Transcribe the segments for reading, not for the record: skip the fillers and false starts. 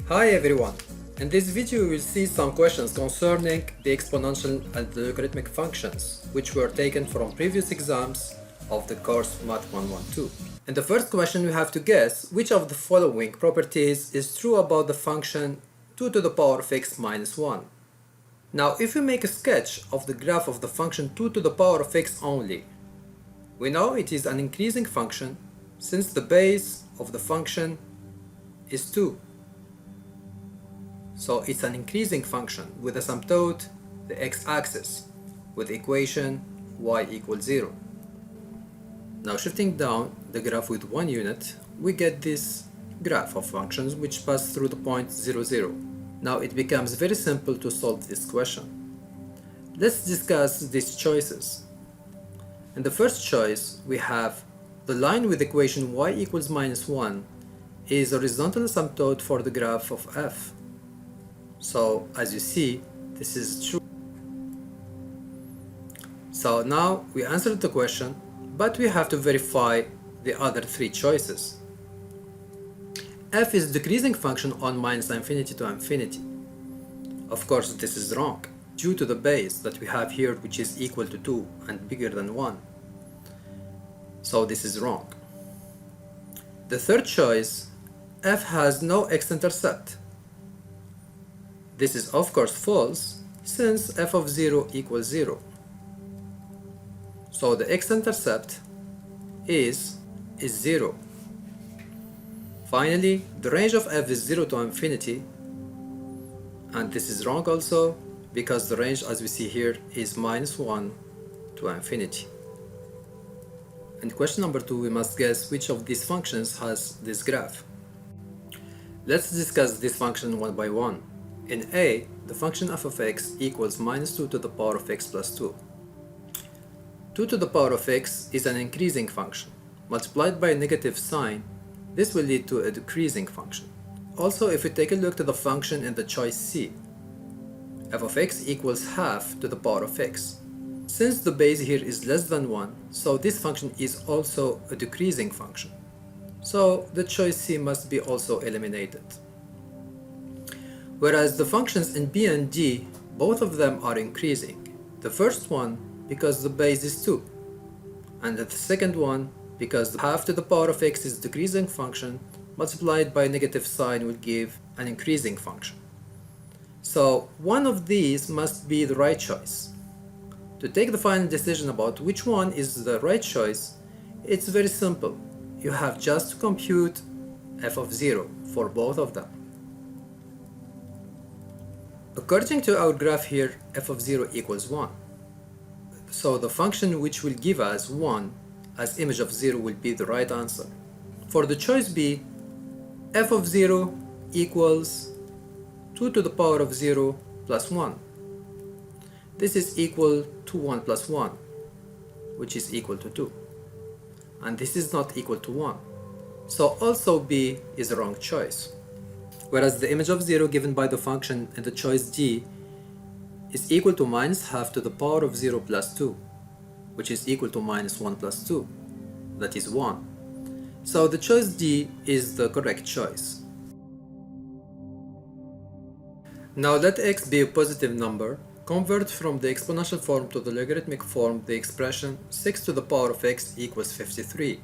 Hi everyone! In this video we will see some questions concerning the exponential and the logarithmic functions which were taken from previous exams of the course Math 112. In the first question we have to guess which of the following properties is true about the function 2 to the power of x minus 1. Now if we make a sketch of the graph of the function 2 to the power of x only, we know it is an increasing function since the base of the function is 2. So it's an increasing function with asymptote the x-axis with equation y equals 0. Now shifting down the graph with 1 unit, we get this graph of functions which pass through the point 0, 0. Now it becomes very simple to solve this question. Let's discuss these choices. In the first choice, we have the line with equation y equals minus 1 is a horizontal asymptote for the graph of f. So as you see, this is true. So now we answered the question, but we have to verify the other three choices. F is a decreasing function on minus infinity to infinity. Of course, this is wrong, due to the base that we have here, which is equal to 2 and bigger than 1. So this is wrong. The third choice, f has no x-intercept. This is of course false, since f of 0 equals 0. So the x-intercept is 0. Finally, the range of f is 0 to infinity, and this is wrong also, because the range, as we see here, is minus 1 to infinity. In question number 2, we must guess which of these functions has this graph. Let's discuss this function one by one. In A, the function f of x equals minus 2 to the power of x plus 2. 2 to the power of x is an increasing function. Multiplied by a negative sign, this will lead to a decreasing function. Also, if we take a look to the function in the choice C, f of x equals half to the power of x. Since the base here is less than 1, so this function is also a decreasing function. So the choice C must be also eliminated. Whereas the functions in B and D, both of them are increasing. The first one because the base is 2, and the second one because half to the power of x is a decreasing function multiplied by a negative sign will give an increasing function. So one of these must be the right choice. To take the final decision about which one is the right choice, it's very simple. You have just to compute f of 0 for both of them. According to our graph here, f of 0 equals 1. So the function which will give us 1 as image of 0 will be the right answer. For the choice B, f of 0 equals 2 to the power of 0 plus 1. This is equal to 1 plus 1, which is equal to 2. And this is not equal to 1. So also B is the wrong choice. Whereas the image of 0 given by the function in the choice D is equal to minus half to the power of 0 plus 2, which is equal to minus 1 plus 2, that is 1. So the choice D is the correct choice. Now let x be a positive number. Convert from the exponential form to the logarithmic form the expression 6 to the power of x equals 53.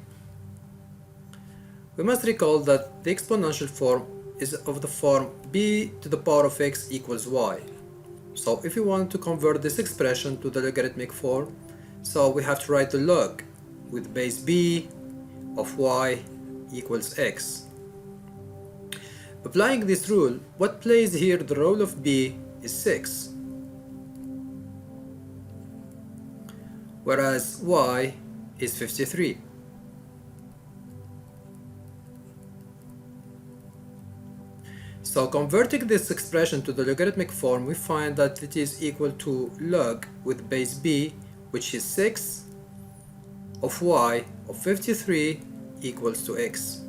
We must recall that the exponential form is of the form b to the power of x equals y. So if we want to convert this expression to the logarithmic form, so we have to write the log with base b of y equals x. Applying this rule, what plays here the role of b is 6, whereas y is 53. So converting this expression to the logarithmic form, we find that it is equal to log with base b, which is 6, of y of 53 equals to x.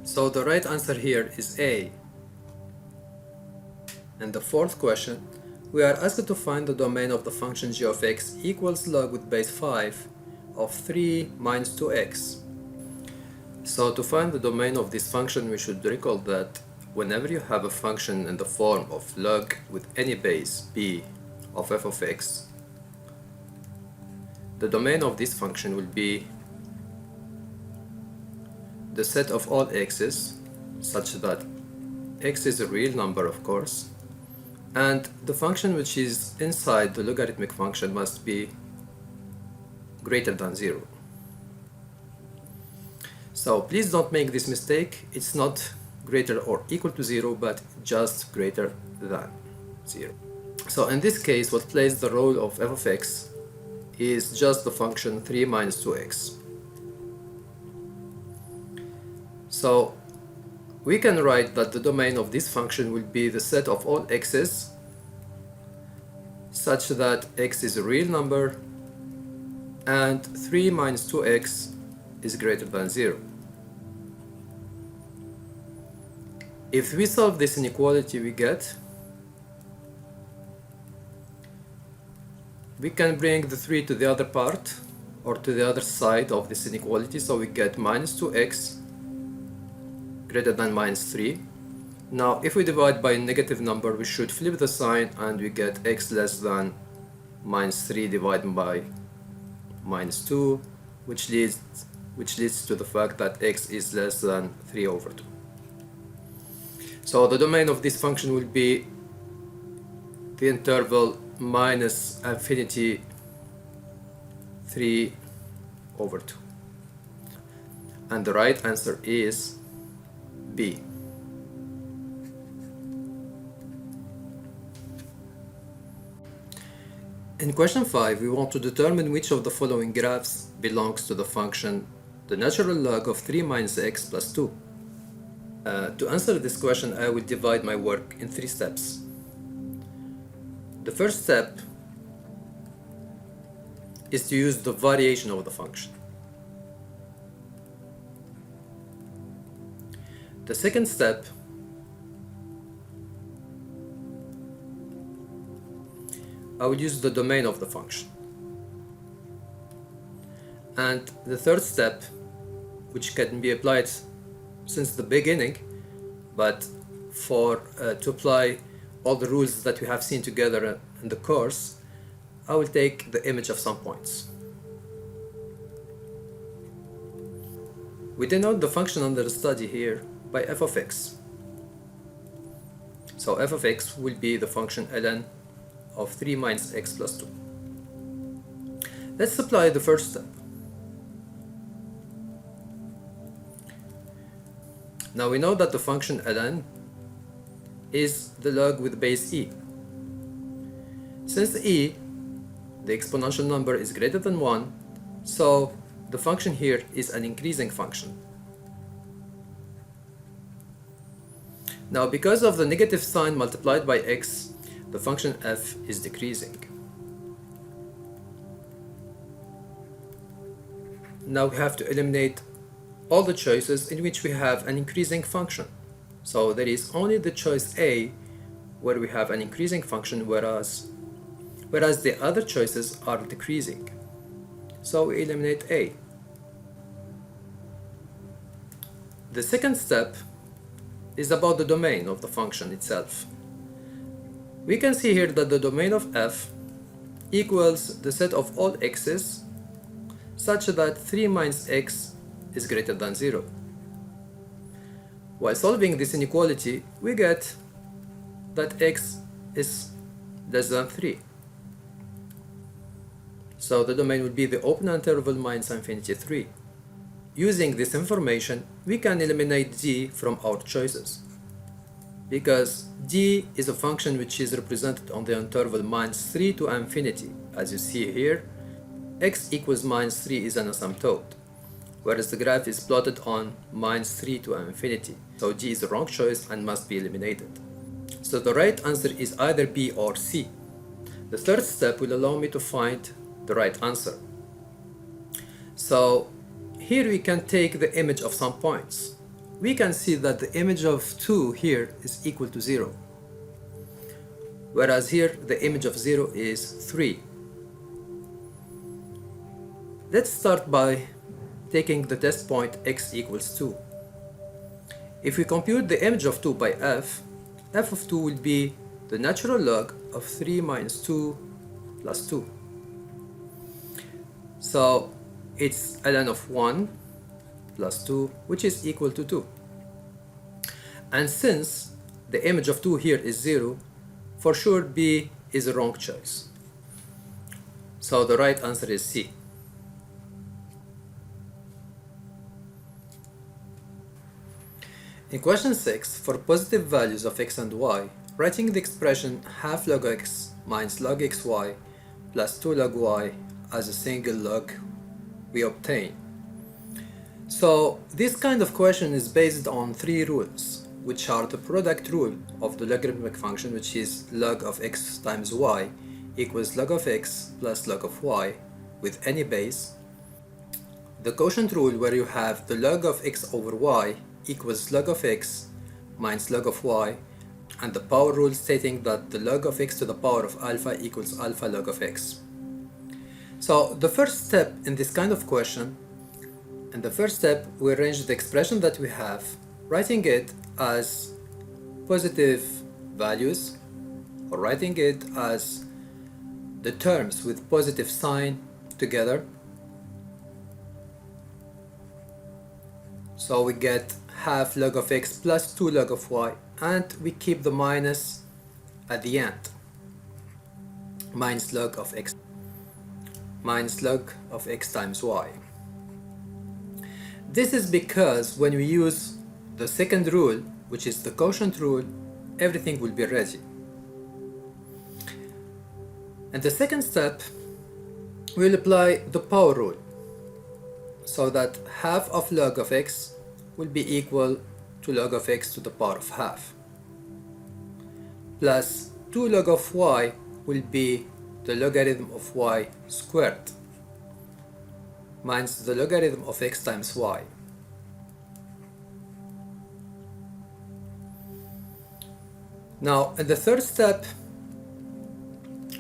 So the right answer here is A. In the fourth question, we are asked to find the domain of the function g of x equals log with base 5 of 3 minus 2x. So to find the domain of this function, we should recall that whenever you have a function in the form of log with any base b of f of x, the domain of this function will be the set of all x's, such that x is a real number, of course, and the function which is inside the logarithmic function must be greater than 0. So please don't make this mistake. It's not greater or equal to 0, but just greater than 0. So in this case, what plays the role of f of x is just the function 3 minus 2x. So we can write that the domain of this function will be the set of all x's, such that x is a real number and 3 minus 2x is greater than 0. If we solve this inequality, we can bring the 3 to the other part or to the other side of this inequality, so we get minus 2x greater than minus 3. Now if we divide by a negative number, we should flip the sign and we get x less than minus 3 divided by minus 2, which leads to the fact that x is less than 3 over 2. So the domain of this function will be the interval minus infinity 3 over 2. And the right answer is B. In question 5, we want to determine which of the following graphs belongs to the function the natural log of 3 minus x plus 2. To answer this question, I will divide my work in 3 steps. The first step is to use the variation of the function. The second step I will use the domain of the function. And the third step, which can be applied since the beginning, but to apply all the rules that we have seen together in the course, I will take the image of some points. We denote the function under study here by f of x. So f of x will be the function ln of 3 minus x plus 2. Let's apply the first step. Now we know that the function ln is the log with base e. Since e, the exponential number, is greater than 1, so the function here is an increasing function. Now because of the negative sign multiplied by x, the function f is decreasing. Now we have to eliminate all the choices in which we have an increasing function. So there is only the choice A where we have an increasing function, whereas the other choices are decreasing. So we eliminate A. The second step is about the domain of the function itself. We can see here that the domain of f equals the set of all x's such that 3 minus x is greater than 0. While solving this inequality, we get that x is less than 3. So the domain will be the open interval minus infinity 3. Using this information, we can eliminate d from our choices, because d is a function which is represented on the interval minus 3 to infinity. As you see here, x equals minus 3 is an asymptote, whereas the graph is plotted on minus 3 to infinity. So d is the wrong choice and must be eliminated. So the right answer is either B or C. The third step will allow me to find the right answer. So here we can take the image of some points. We can see that the image of 2 here is equal to 0, whereas here the image of 0 is 3. Let's start by taking the test point x equals 2. If we compute the image of 2 by f of 2 will be the natural log of 3 minus 2 plus 2. So it's ln of 1 plus 2, which is equal to 2. And since the image of 2 here is 0, for sure B is a wrong choice. So the right answer is C. In question 6, for positive values of x and y, writing the expression half log x minus log xy plus 2 log y as a single log, we obtain. So this kind of question is based on three rules, which are the product rule of the logarithmic function, which is log of x times y equals log of x plus log of y with any base. The quotient rule, where you have the log of x over y equals log of x minus log of y, and the power rule stating that the log of x to the power of alpha equals alpha log of x. So the first step in this kind of question, we arrange the expression that we have, writing it as positive values, or writing it as the terms with positive sign together. So we get half log of x plus 2 log of y, and we keep the minus at the end, minus log of x times y. This is because when we use the second rule, which is the quotient rule, everything will be ready. And the second step, we'll apply the power rule, so that half of log of x will be equal to log of x to the power of half, plus 2 log of y will be the logarithm of y squared minus the logarithm of x times y. Now in the third step,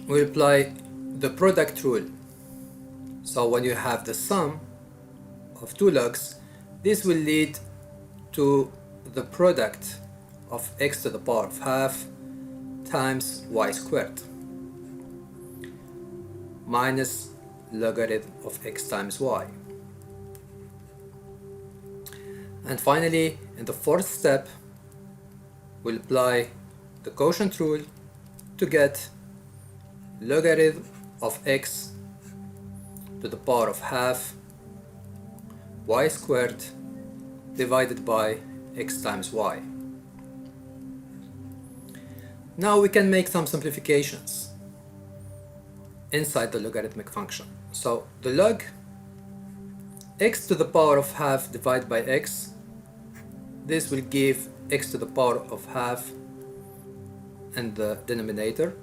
we apply the product rule. So when you have the sum of two logs, this will lead to the product of x to the power of half times y squared minus logarithm of x times y. And finally, in the fourth step, we'll apply the quotient rule to get logarithm of x to the power of half y squared divided by x times y. Now we can make some simplifications inside the logarithmic function. So the log x to the power of half divided by x, this will give x to the power of half in the denominator,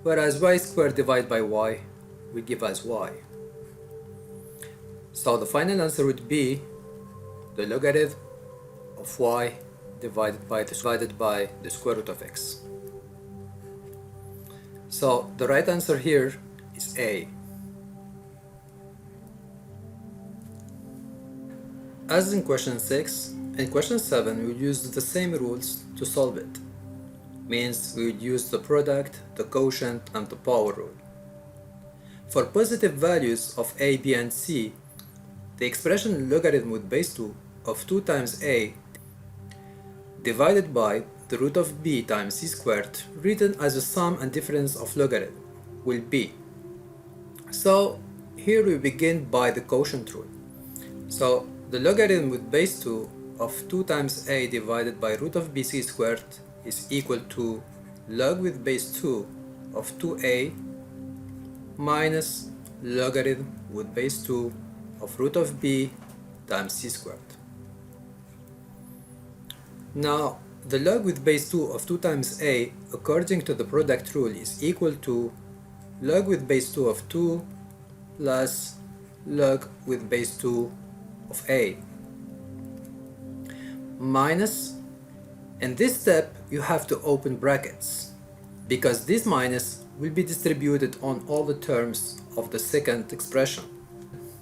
whereas y squared divided by y will give us y. So the final answer would be the logarithm of y divided by the square root of x. So the right answer here is A. As in question 6, in question 7 we will use the same rules to solve it. Means we would use the product, the quotient, and the power rule. For positive values of a, b, and c, the expression logarithm with base 2 of 2 times a divided by the root of b times c squared, written as a sum and difference of logarithm, will be. So here we begin by the quotient rule. So the logarithm with base 2 of 2 times a divided by root of bc squared is equal to log with base 2 of 2a minus logarithm with base 2 of root of b times c squared. Now the log with base 2 of 2 times a according to the product rule is equal to log with base 2 of 2 plus log with base 2 of a minus, in this step you have to open brackets because this minus will be distributed on all the terms of the second expression.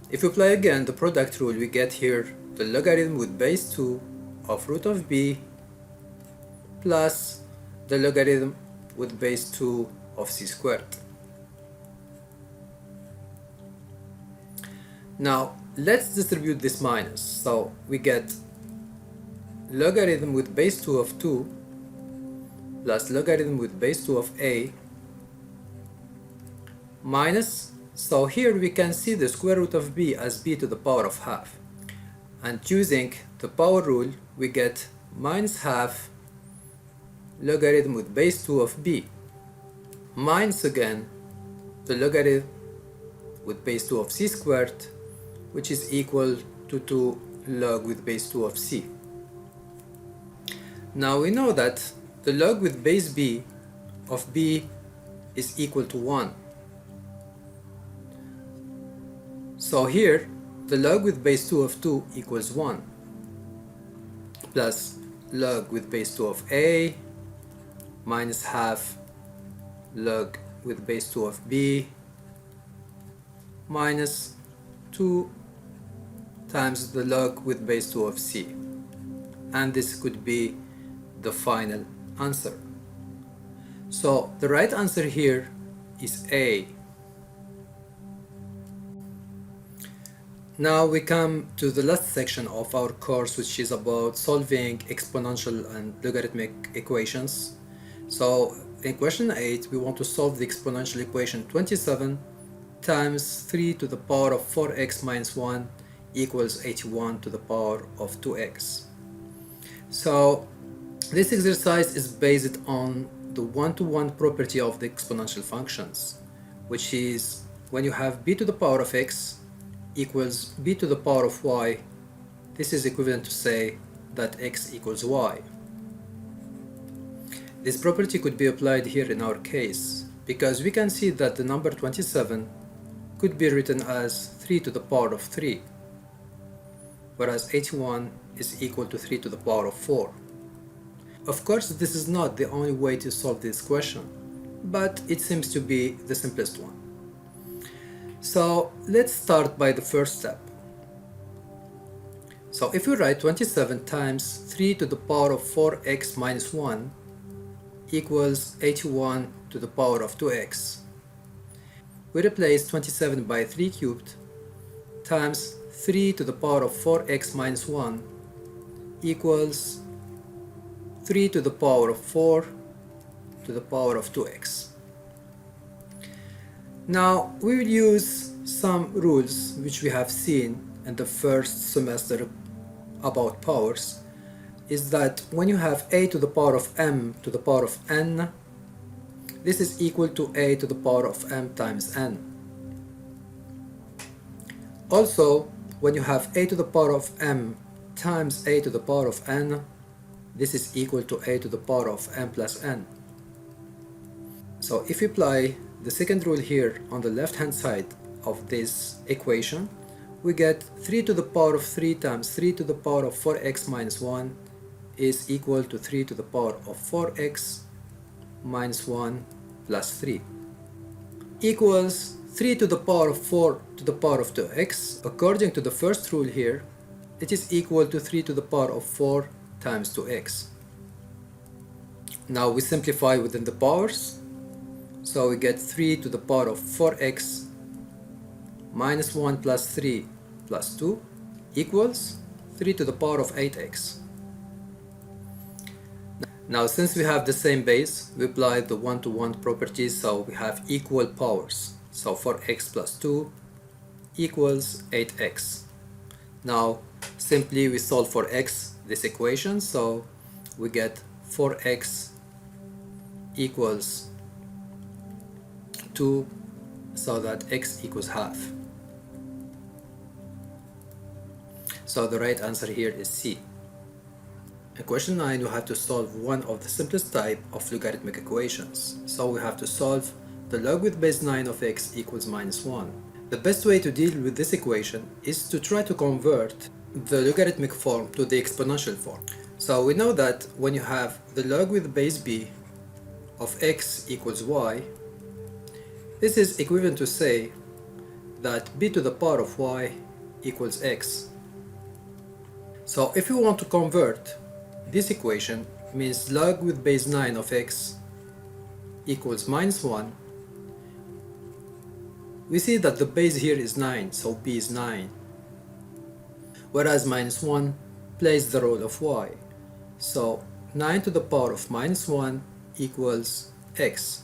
If we apply again the product rule, we get here the logarithm with base 2 of root of b plus the logarithm with base 2 of c squared. Now let's distribute this minus, so we get logarithm with base 2 of 2 plus logarithm with base 2 of a minus, so here we can see the square root of b as b to the power of half, and using the power rule we get minus half logarithm with base 2 of b minus again the logarithm with base 2 of c squared, which is equal to 2 log with base 2 of c. Now we know that the log with base b of b is equal to 1. So here the log with base 2 of 2 equals 1 plus log with base 2 of a minus half log with base 2 of b minus 2 times the log with base 2 of c, and this could be the final answer. So the right answer here is A. Now we come to the last section of our course, which is about solving exponential and logarithmic equations. So in question 8 we want to solve the exponential equation 27 times 3 to the power of 4x minus 1 equals 81 to the power of 2x. So this exercise is based on the one-to-one property of the exponential functions, which is when you have b to the power of x equals b to the power of y, this is equivalent to say that x equals y. This property could be applied here in our case, because we can see that the number 27 could be written as 3 to the power of 3, whereas 81 is equal to 3 to the power of 4. Of course, this is not the only way to solve this question, but it seems to be the simplest one. So let's start by the first step. So if we write 27 times 3 to the power of 4x minus 1 equals 81 to the power of 2x, we replace 27 by 3 cubed times 3 to the power of 4x minus 1 equals 3 to the power of 4 to the power of 2x. Now we will use some rules which we have seen in the first semester about powers, is that when you have a to the power of m to the power of n, this is equal to a to the power of m times n. Also, when you have a to the power of m times a to the power of n, this is equal to a to the power of m plus n. So if you apply the second rule here on the left hand side of this equation, we get 3 to the power of 3 times 3 to the power of 4x minus 1 is equal to 3 to the power of 4x minus 1 plus 3 equals 3 to the power of 4 to the power of 2x. According to the first rule here, it is equal to 3 to the power of 4 times 2x. Now we simplify within the powers, so we get 3 to the power of 4x minus 1 plus 3 plus 2 equals 3 to the power of 8x. Now since we have the same base, we apply the one-to-one properties, so we have equal powers. So 4x plus 2 equals 8x. Now simply we solve for x this equation, so we get 4x equals 2, so that x equals half. So the right answer here is C. In question 9, we have to solve one of the simplest type of logarithmic equations. So we have to solve the log with base 9 of x equals minus 1. The best way to deal with this equation is to try to convert the logarithmic form to the exponential form. So we know that when you have the log with base b of x equals y, this is equivalent to say that b to the power of y equals x. So if you want to convert this equation means log with base 9 of x equals minus 1. We see that the base here is 9, so b is 9. Whereas minus 1 plays the role of y. So 9 to the power of minus 1 equals x.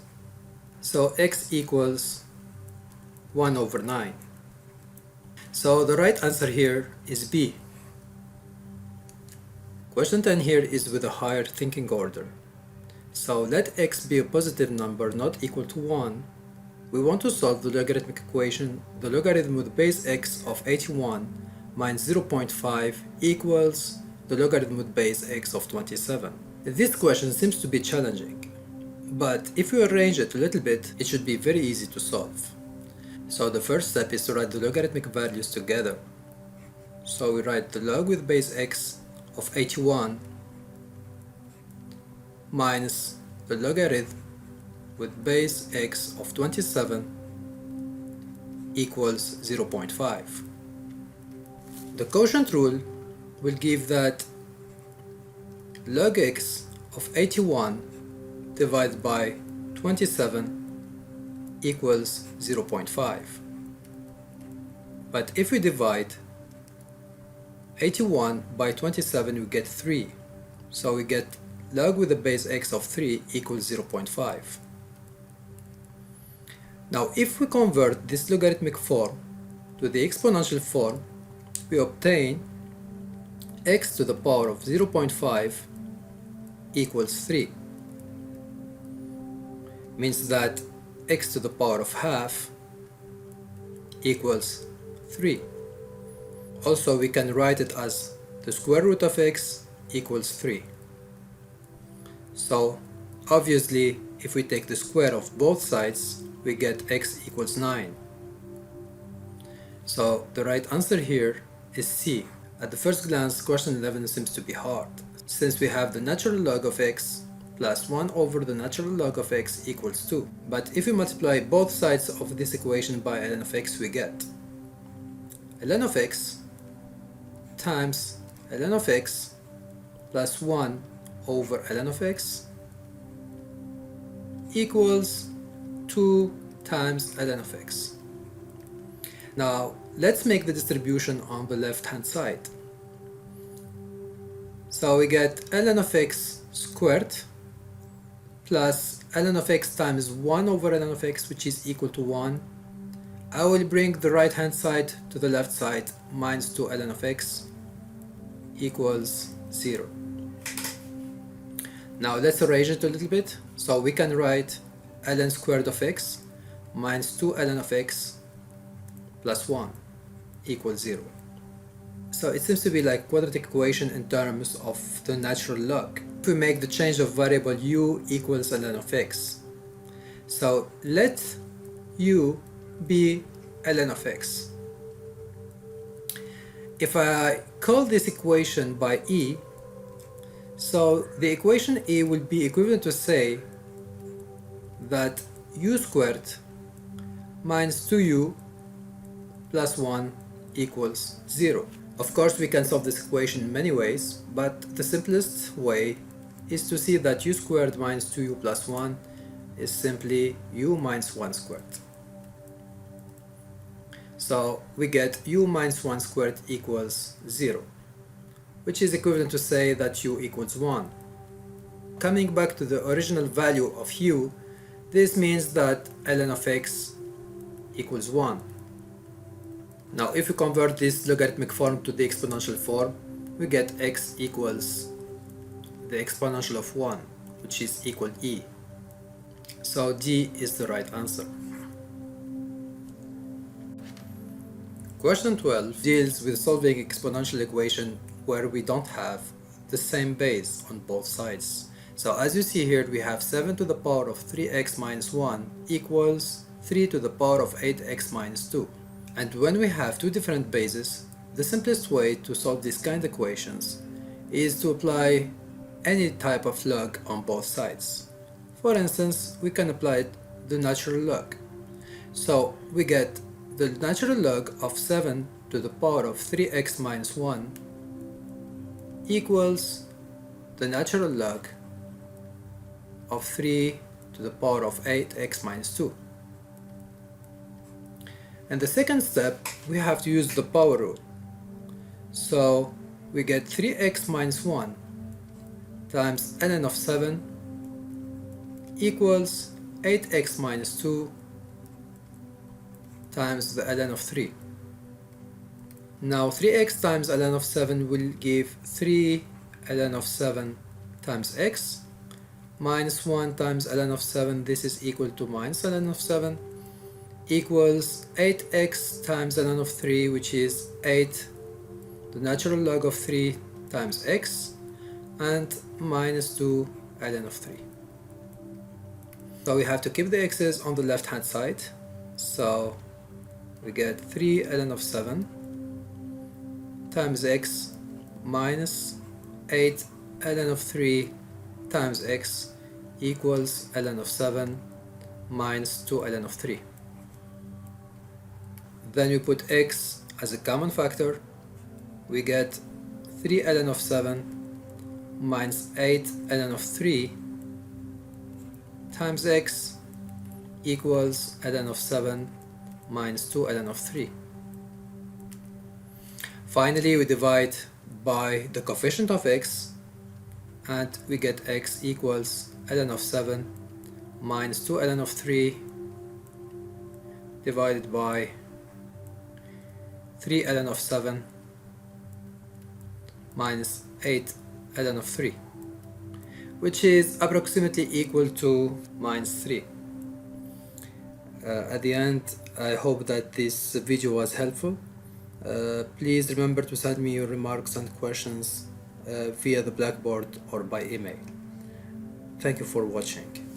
So x equals 1 over 9. So the right answer here is B. Question 10 here is with a higher thinking order. So let x be a positive number not equal to 1. We want to solve the logarithmic equation, the logarithm with base x of 81 minus 0.5 equals the logarithm with base x of 27. This question seems to be challenging, but if we arrange it a little bit, it should be very easy to solve. So the first step is to write the logarithmic values together. So we write the log with base x of 81 minus the logarithm with base x of 27 equals 0.5. The quotient rule will give that log x of 81 divided by 27 equals 0.5. But if we divide 81 by 27, we get 3. So we get log with the base x of 3 equals 0.5. Now if we convert this logarithmic form to the exponential form, we obtain x to the power of 0.5 equals 3. Means that x to the power of half equals 3. Also, we can write it as the square root of x equals 3. So obviously, if we take the square of both sides, we get x equals 9. So the right answer here is C. At the first glance, question 11 seems to be hard, since we have the natural log of x plus 1 over the natural log of x equals 2. But if we multiply both sides of this equation by ln of x, we get ln of x times ln of x plus 1 over ln of x equals 2 times ln of x. Now let's make the distribution on the left hand side. So we get ln of x squared plus ln of x times 1 over ln of x, which is equal to 1. I will bring the right hand side to the left side, minus 2 ln of x equals 0. Now let's arrange it a little bit. So we can write ln squared of x minus 2 ln of x plus 1 equals 0. So it seems to be like quadratic equation in terms of the natural log. If we make the change of variable u equals ln of x, so let u be ln of x. If I call this equation by e, so the equation e will be equivalent to say that u squared minus 2u plus 1 equals 0. Of course, we can solve this equation in many ways, but the simplest way is to see that u squared minus 2u plus 1 is simply u minus 1 squared. So we get u minus 1 squared equals 0, which is equivalent to say that u equals 1. Coming back to the original value of u, this means that ln of x equals 1. Now if we convert this logarithmic form to the exponential form, we get x equals the exponential of 1, which is equal e. So D is the right answer. Question 12 deals with solving exponential equation where we don't have the same base on both sides. So as you see here, we have 7 to the power of 3x minus 1 equals 3 to the power of 8x minus 2. And when we have two different bases, the simplest way to solve these kind of equations is to apply any type of log on both sides. For instance, we can apply the natural log. So we get the natural log of 7 to the power of 3x minus 1 equals the natural log of 3 to the power of 8x minus 2. In the second step, we have to use the power rule. So we get 3x minus 1 times ln of 7 equals 8x minus 2 times the ln of 3. Now 3x times ln of 7 will give 3 ln of 7 times x minus 1 times ln of 7, this is equal to minus ln of 7, equals 8x times ln of 3, which is 8, the natural log of 3 times x, and minus 2 ln of 3. So we have to keep the x's on the left hand side, so we get 3 ln of 7 times x minus 8 ln of 3 times x equals ln of 7 minus 2 ln of 3. Then we put x as a common factor, we get 3 ln of 7 minus 8 ln of 3 times x equals ln of 7 minus 2 ln of 3. Finally, we divide by the coefficient of x, and we get x equals ln of 7 minus 2 ln of 3 divided by 3 ln of 7 minus 8 ln of 3, which is approximately equal to minus 3. At the end, I hope that this video was helpful. Please remember to send me your remarks and questions via the Blackboard or by email. Thank you for watching.